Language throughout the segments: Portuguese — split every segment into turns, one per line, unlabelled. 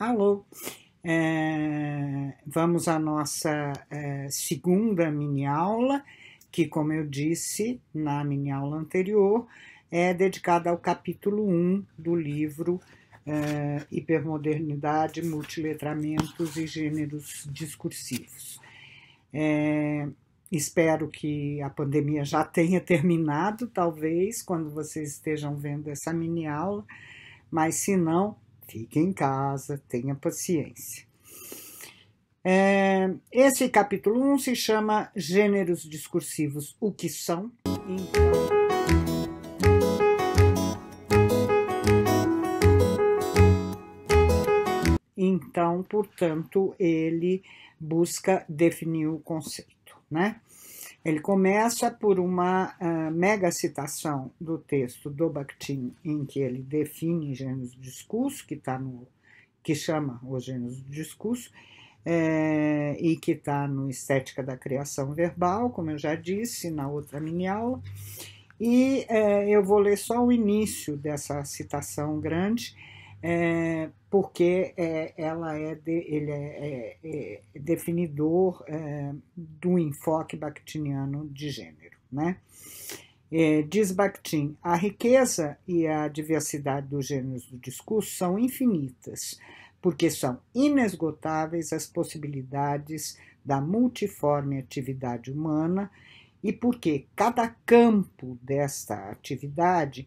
Alô, vamos à nossa segunda mini-aula, que, como eu disse na mini-aula anterior, é dedicada ao capítulo 1 do livro Hipermodernidade, Multiletramentos e Gêneros Discursivos. Espero que a pandemia já tenha terminado, talvez, quando vocês estejam vendo essa mini-aula, mas se não, fique em casa, tenha paciência. Esse capítulo 1 se chama Gêneros Discursivos, o que são? Então, portanto, ele busca definir o conceito, né? Ele começa por uma mega citação do texto do Bakhtin, em que ele define gêneros do discurso, que chama os gêneros do discurso, e que está no Estética da Criação Verbal, como eu já disse na outra mini-aula. E eu vou ler só o início dessa citação grande, porque ele é definidor do enfoque bakhtiniano de gênero, né? Diz Bakhtin, a riqueza e a diversidade dos gêneros do discurso são infinitas, porque são inesgotáveis as possibilidades da multiforme atividade humana e porque cada campo desta atividade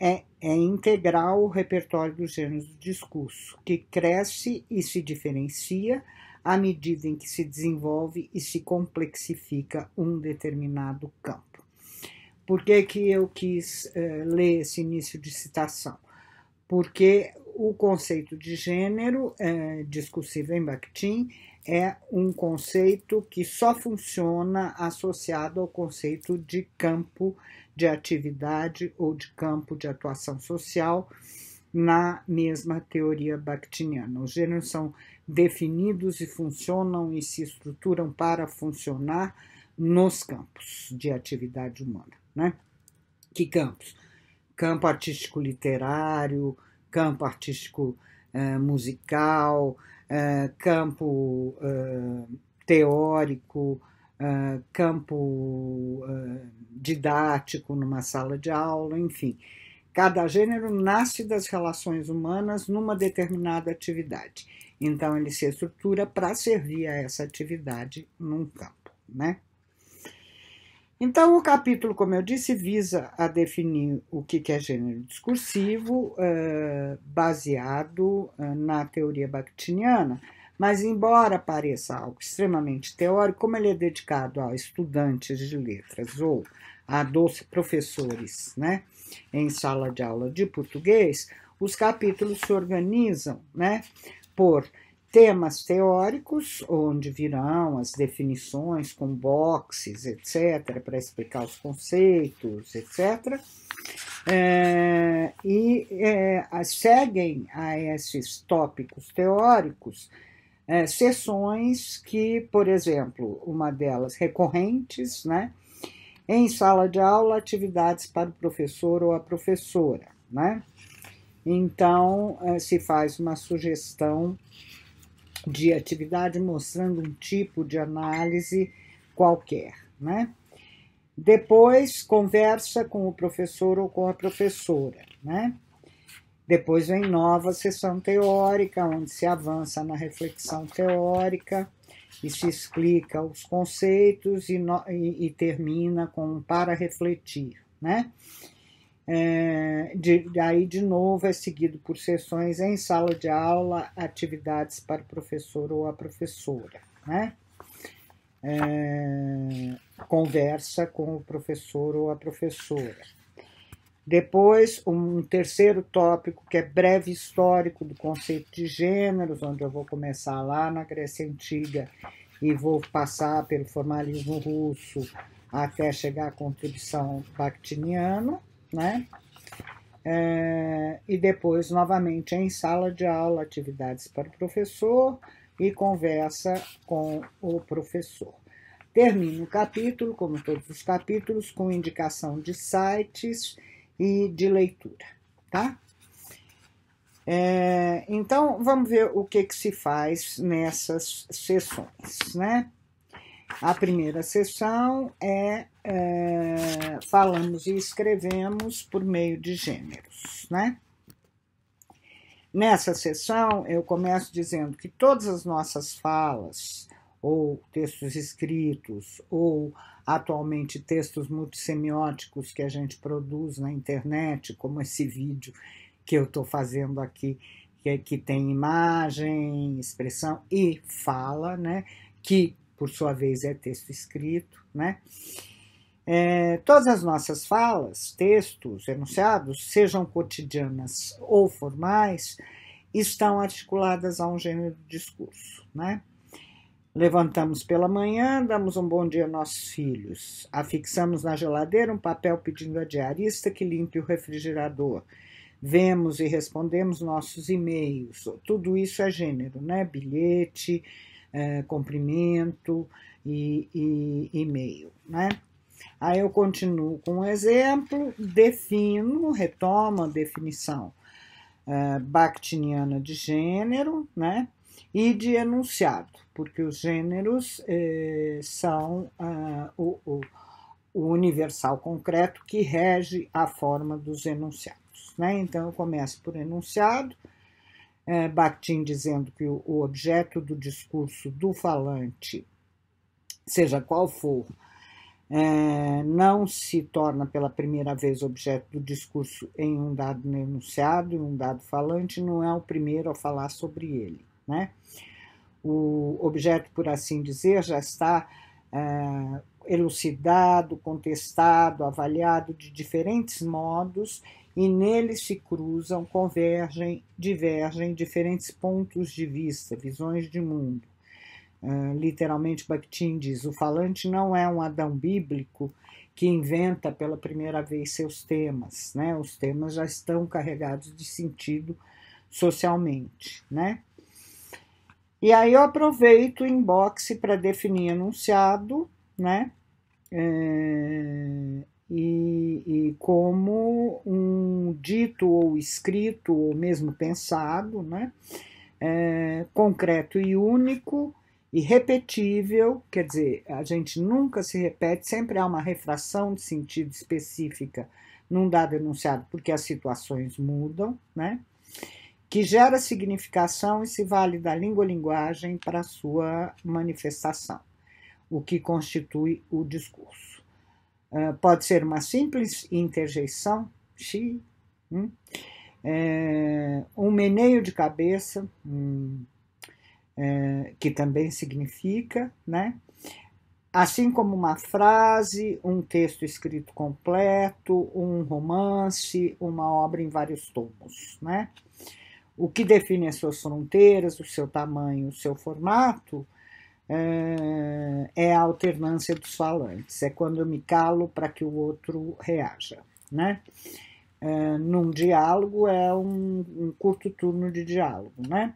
é integral ao repertório dos gêneros do discurso, que cresce e se diferencia à medida em que se desenvolve e se complexifica um determinado campo. Por que eu quis ler esse início de citação? Porque o conceito de gênero discursivo em Bakhtin é um conceito que só funciona associado ao conceito de campo de atividade ou de campo de atuação social na mesma teoria bakhtiniana. Os gêneros são definidos e funcionam e se estruturam para funcionar nos campos de atividade humana, né? Que campos? Campo artístico literário, campo artístico musical, campo teórico, campo didático numa sala de aula, enfim. Cada gênero nasce das relações humanas numa determinada atividade. Então, ele se estrutura para servir a essa atividade num campo, né? Então, o capítulo, como eu disse, visa a definir o que é gênero discursivo, baseado na teoria bakhtiniana, mas embora pareça algo extremamente teórico, como ele é dedicado a estudantes de letras ou a professores, né, em sala de aula de português, os capítulos se organizam, né, por temas teóricos, onde virão as definições com boxes, etc., para explicar os conceitos, etc., seguem a esses tópicos teóricos sessões que, por exemplo, uma delas recorrentes, né, em sala de aula, atividades para o professor ou a professora, né? Então, se faz uma sugestão de atividade mostrando um tipo de análise qualquer, né? Depois, conversa com o professor ou com a professora, né? Depois vem nova sessão teórica, onde se avança na reflexão teórica e se explica os conceitos e termina com para refletir, né? Daí, de novo, é seguido por sessões em sala de aula, atividades para o professor ou a professora, né? Conversa com o professor ou a professora. Depois, um terceiro tópico, que é breve histórico do conceito de gêneros, onde eu vou começar lá na Grécia Antiga e vou passar pelo formalismo russo até chegar à contribuição bakhtiniana, né? E depois, novamente, em sala de aula, atividades para o professor e conversa com o professor. Termina o capítulo, como todos os capítulos, com indicação de sites e de leitura, tá? Então, vamos ver o que se faz nessas sessões, né? A primeira sessão falamos e escrevemos por meio de gêneros, né? Nessa sessão, eu começo dizendo que todas as nossas falas, ou textos escritos, ou atualmente textos multissemióticos que a gente produz na internet, como esse vídeo que eu estou fazendo aqui, que tem imagem, expressão e fala, né? Que, por sua vez, é texto escrito, né? Todas as nossas falas, textos, enunciados, sejam cotidianas ou formais, estão articuladas a um gênero de discurso, né? Levantamos pela manhã, damos um bom dia aos nossos filhos, afixamos na geladeira um papel pedindo à diarista que limpe o refrigerador, vemos e respondemos nossos e-mails, tudo isso é gênero, né? Bilhete, cumprimento e e-mail, né? Aí eu continuo com um exemplo, retomo a definição bakhtiniana de gênero, né? E de enunciado, porque os gêneros são o universal concreto que rege a forma dos enunciados, né? Então eu começo por enunciado, Bakhtin dizendo que o objeto do discurso do falante, seja qual for, não se torna pela primeira vez objeto do discurso em um dado enunciado, em um dado falante, não é o primeiro a falar sobre ele, né? O objeto, por assim dizer, já está elucidado, contestado, avaliado de diferentes modos e nele se cruzam, convergem, divergem diferentes pontos de vista, visões de mundo. Literalmente, Bakhtin diz, o falante não é um Adão bíblico que inventa pela primeira vez seus temas, né? Os temas já estão carregados de sentido socialmente, né? E aí eu aproveito o inbox para definir enunciado, né? E como um dito ou escrito ou mesmo pensado, né? Concreto e único, irrepetível, quer dizer, a gente nunca se repete, sempre há uma refração de sentido específica num dado enunciado, porque as situações mudam, né? Que gera significação e se vale da língua-linguagem para a sua manifestação, o que constitui o discurso. Pode ser uma simples interjeição, um meneio de cabeça, que também significa, né? Assim como uma frase, um texto escrito completo, um romance, uma obra em vários tomos, né? O que define as suas fronteiras, o seu tamanho, o seu formato, é a alternância dos falantes, é quando eu me calo para que o outro reaja, né? Num diálogo é um curto turno de diálogo, né?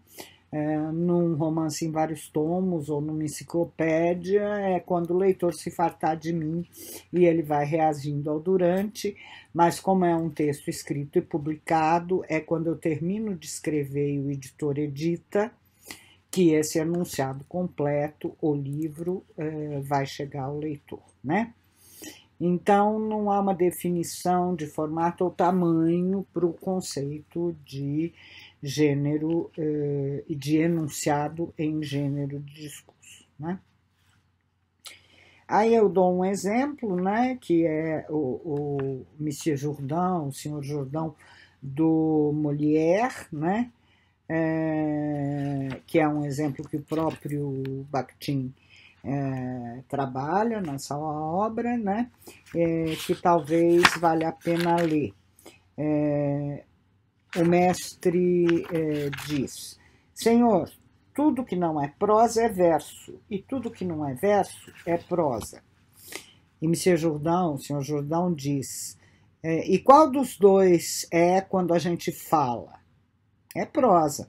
Num romance em vários tomos ou numa enciclopédia é quando o leitor se fartar de mim e ele vai reagindo ao durante, mas como é um texto escrito e publicado, é quando eu termino de escrever e o editor edita que esse enunciado completo, o livro, vai chegar ao leitor, né? Então, não há uma definição de formato ou tamanho para o conceito de gênero e de enunciado em gênero de discurso, né? Aí eu dou um exemplo, né, que é o Monsieur Jourdan, o Sr. Jourdan do Molière, né, que é um exemplo que o próprio Bakhtin trabalha nessa obra, né, que talvez valha a pena ler. O mestre diz, Senhor, tudo que não é prosa é verso, e tudo que não é verso é prosa. E Monsieur Jourdan, o Sr. Jourdan diz, e qual dos dois é quando a gente fala? É prosa.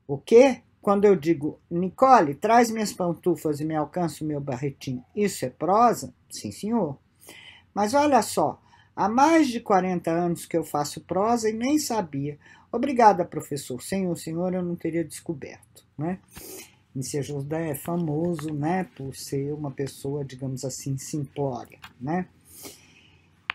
O quê? Quando eu digo, Nicole, traz minhas pantufas e me alcança o meu barretim, isso é prosa? Sim, senhor. Mas olha só, Há mais de 40 anos que eu faço prosa e nem sabia. Obrigada, professor. Sem o senhor eu não teria descoberto, né? Monsieur Jourdain é famoso, né, por ser uma pessoa, digamos assim, simplória, né?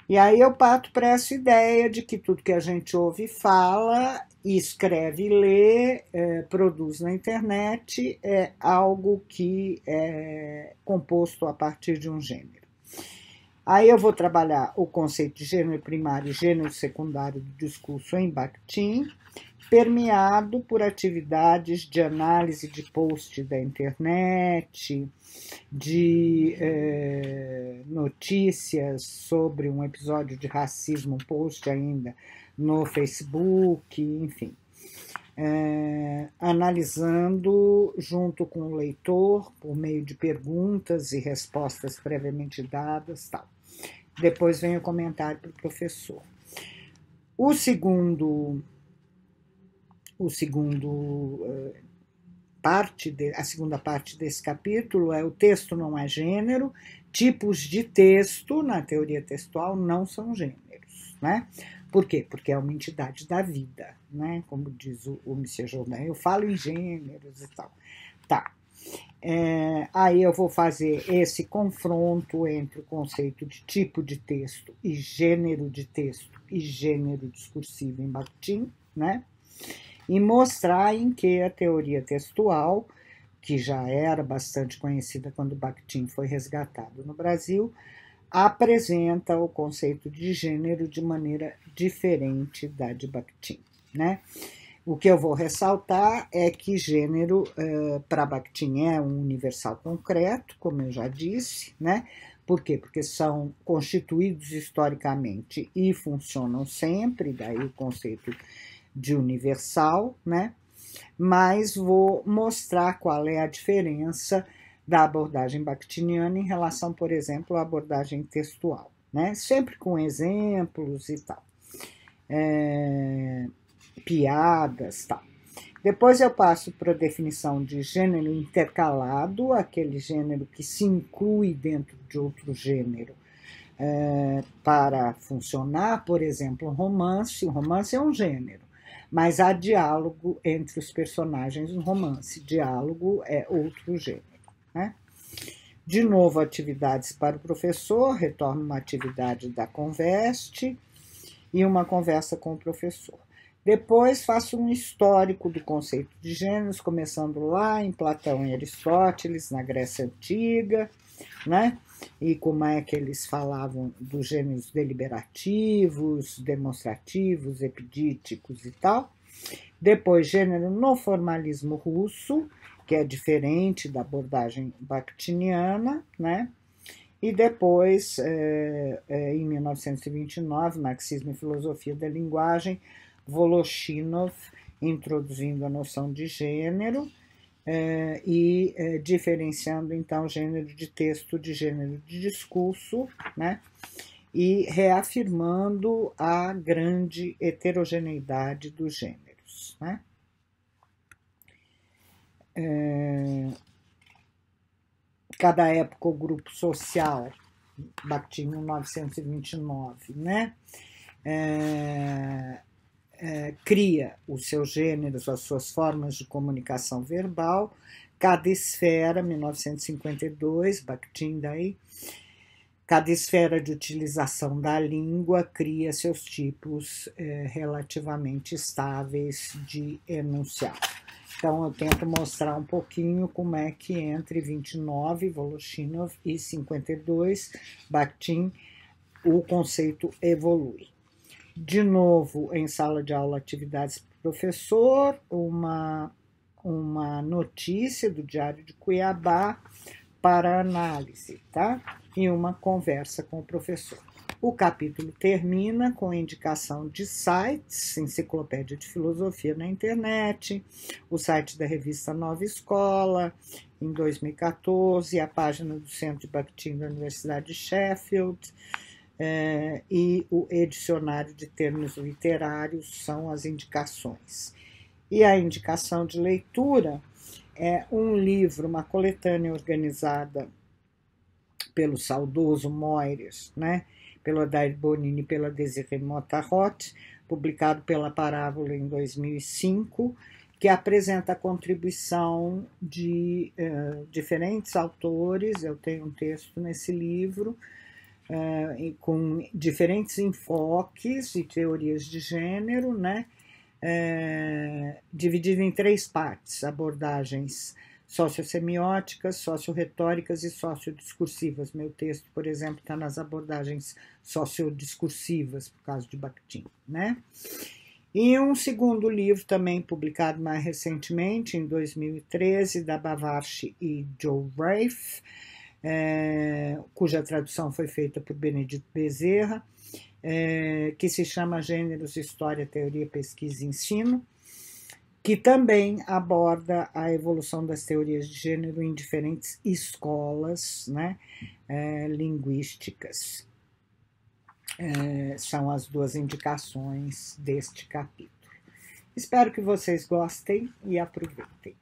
E aí eu parto para essa ideia de que tudo que a gente ouve e fala, escreve e lê, produz na internet, é algo que é composto a partir de um gênero. Aí eu vou trabalhar o conceito de gênero primário e gênero secundário do discurso em Bakhtin, permeado por atividades de análise de post da internet, de notícias sobre um episódio de racismo, um post ainda no Facebook, enfim. Analisando junto com o leitor, por meio de perguntas e respostas previamente dadas, tal. Depois vem o comentário para o professor. A segunda parte desse capítulo é o texto não é gênero, tipos de texto na teoria textual não são gêneros, né? Por quê? Porque é uma entidade da vida, né? Como diz o Monsieur Jourdain, eu falo em gêneros e tal. Tá. Aí eu vou fazer esse confronto entre o conceito de tipo de texto e gênero de texto e gênero discursivo em Bakhtin, né? E mostrar em que a teoria textual, que já era bastante conhecida quando Bakhtin foi resgatado no Brasil, apresenta o conceito de gênero de maneira diferente da de Bakhtin, né? O que eu vou ressaltar é que gênero, para Bakhtin, é um universal concreto, como eu já disse, né? Por quê? Porque são constituídos historicamente e funcionam sempre, daí o conceito de universal, né? Mas vou mostrar qual é a diferença da abordagem bakhtiniana em relação, por exemplo, à abordagem textual, né? Sempre com exemplos e tal. Piadas, tal. Depois eu passo para a definição de gênero intercalado, aquele gênero que se inclui dentro de outro gênero para funcionar, por exemplo, um romance. O romance é um gênero, mas há diálogo entre os personagens no romance. Diálogo é outro gênero, né? De novo, atividades para o professor, retorno uma atividade da Conveste e uma conversa com o professor. Depois faço um histórico do conceito de gêneros, começando lá em Platão e Aristóteles, na Grécia Antiga, né? E como é que eles falavam dos gêneros deliberativos, demonstrativos, epidíticos e tal. Depois, gênero no formalismo russo, que é diferente da abordagem bakhtiniana, né? E depois, em 1929, Marxismo e Filosofia da Linguagem, Voloshinov introduzindo a noção de gênero e diferenciando, então, gênero de texto de gênero de discurso, né? E reafirmando a grande heterogeneidade dos gêneros, né? Cada época o grupo social, Bakhtin, 1929, né? Cria os seus gêneros, as suas formas de comunicação verbal. Cada esfera, 1952, Bakhtin daí, cada esfera de utilização da língua cria seus tipos relativamente estáveis de enunciado. Então, eu tento mostrar um pouquinho como é que entre 29, Voloshinov, e 52, Bakhtin, o conceito evolui. De novo, em sala de aula, atividades para o professor, uma notícia do Diário de Cuiabá para análise, tá? E uma conversa com o professor. O capítulo termina com indicação de sites, Enciclopédia de Filosofia na internet, o site da revista Nova Escola, em 2014, a página do Centro de Bakhtin da Universidade de Sheffield, e o Edicionário de Termos Literários são as indicações. E a indicação de leitura é um livro, uma coletânea organizada pelo saudoso Moyers, né? pelo Odair Bonini e pela Desirée Mottarot, publicado pela Parábola em 2005, que apresenta a contribuição de diferentes autores. Eu tenho um texto nesse livro, com diferentes enfoques e teorias de gênero, né? Dividido em 3 partes: abordagens sociossemióticas, sociorretóricas e sociodiscursivas. Meu texto, por exemplo, está nas abordagens sociodiscursivas, por causa de Bakhtin, né? E um segundo livro, também publicado mais recentemente, em 2013, da Bavarchi e Joe Rafe, cuja tradução foi feita por Benedito Bezerra, que se chama Gêneros, História, Teoria, Pesquisa e Ensino, que também aborda a evolução das teorias de gênero em diferentes escolas, né, linguísticas. São as 2 indicações deste capítulo. Espero que vocês gostem e aproveitem.